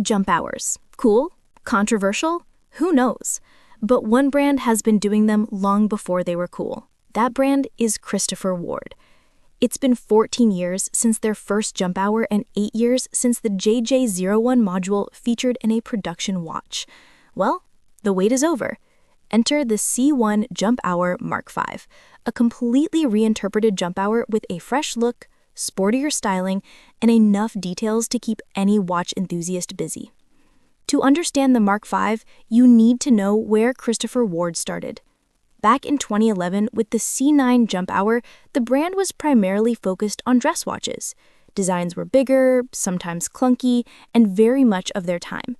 Jump hours. Cool? Controversial? Who knows? But one brand has been doing them long before they were cool. That brand is Christopher Ward. It's been 14 years since their first jump hour and 8 years since the JJ01 module featured in a production watch. Well, the wait is over. Enter the C1 Jump Hour Mark V, a completely reinterpreted jump hour with a fresh look, sportier styling, and enough details to keep any watch enthusiast busy. To understand the Mark V, you need to know where Christopher Ward started. Back in 2011, with the C9 Jump Hour, the brand was primarily focused on dress watches. Designs were bigger, sometimes clunky, and very much of their time.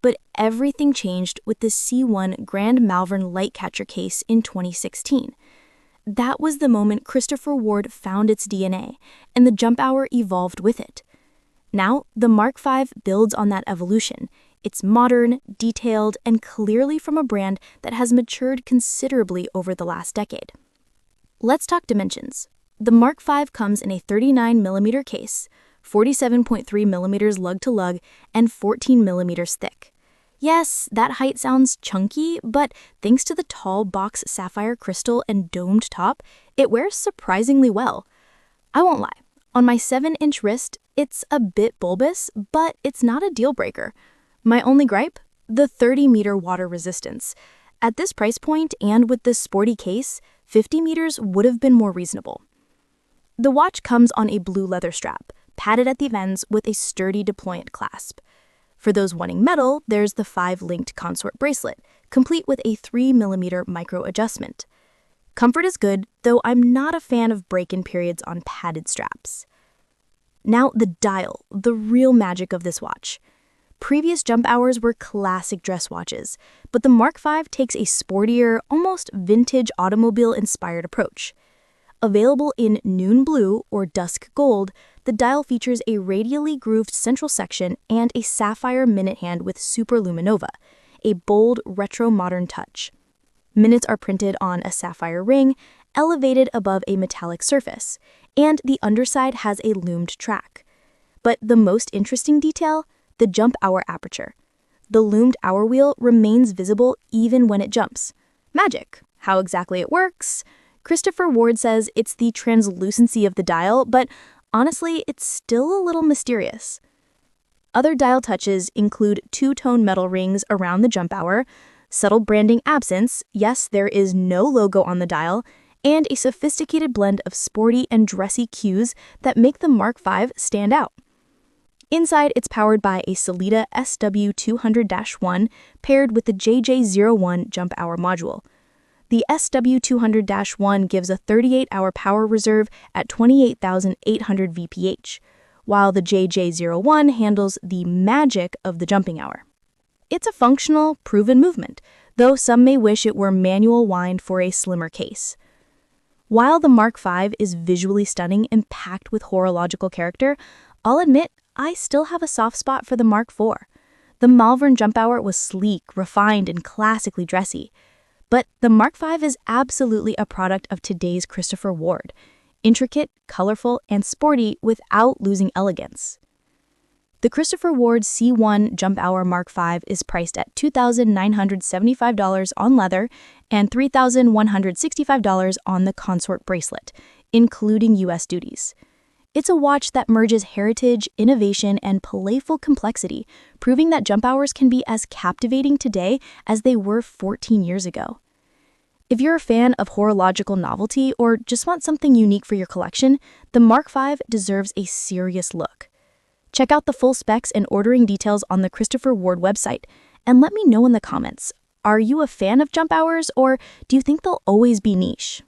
But everything changed with the C1 Grand Malvern Lightcatcher case in 2016. That was the moment Christopher Ward found its DNA, and the jump hour evolved with it. Now, the Mark V builds on that evolution. It's modern, detailed, and clearly from a brand that has matured considerably over the last decade. Let's talk dimensions. The Mark V comes in a 39mm case, 47.3mm lug-to-lug, and 14mm thick. Yes, that height sounds chunky, but thanks to the tall box sapphire crystal and domed top, it wears surprisingly well. I won't lie, on my 7-inch wrist, it's a bit bulbous, but it's not a deal breaker. My only gripe? The 30-meter water resistance. At this price point and with this sporty case, 50 meters would have been more reasonable. The watch comes on a blue leather strap, padded at the ends with a sturdy deployant clasp. For those wanting metal, there's the 5-linked Consort bracelet, complete with a 3mm micro adjustment. Comfort is good, though I'm not a fan of break-in periods on padded straps. Now the dial, the real magic of this watch. Previous jump hours were classic dress watches, but the Mark V takes a sportier, almost vintage automobile-inspired approach. Available in noon blue or dusk gold, the dial features a radially grooved central section and a sapphire minute hand with superluminova, a bold retro-modern touch. Minutes are printed on a sapphire ring, elevated above a metallic surface, and the underside has a lumed track. But the most interesting detail? The jump hour aperture. The lumed hour wheel remains visible even when it jumps. Magic. How exactly it works? Christopher Ward says it's the translucency of the dial, but honestly, it's still a little mysterious. Other dial touches include two-tone metal rings around the jump hour, subtle branding absence, yes, there is no logo on the dial, and a sophisticated blend of sporty and dressy cues that make the Mark V stand out. Inside, it's powered by a Sellita SW200-1 paired with the JJ01 Jump Hour module. The SW200-1 gives a 38-hour power reserve at 28,800 VPH, while the JJ01 handles the magic of the jumping hour. It's a functional, proven movement, though some may wish it were manual wind for a slimmer case. While the Mark V is visually stunning and packed with horological character, I'll admit I still have a soft spot for the Mark IV. The Malvern Jump Hour was sleek, refined, and classically dressy. But the Mark V is absolutely a product of today's Christopher Ward. Intricate, colorful, and sporty without losing elegance. The Christopher Ward C1 Jump Hour Mark V is priced at $2,975 on leather and $3,165 on the Consort bracelet, including US duties. It's a watch that merges heritage, innovation, and playful complexity, proving that jump hours can be as captivating today as they were 14 years ago. If you're a fan of horological novelty or just want something unique for your collection, the Mark V deserves a serious look. Check out the full specs and ordering details on the Christopher Ward website, and let me know in the comments, are you a fan of jump hours or do you think they'll always be niche?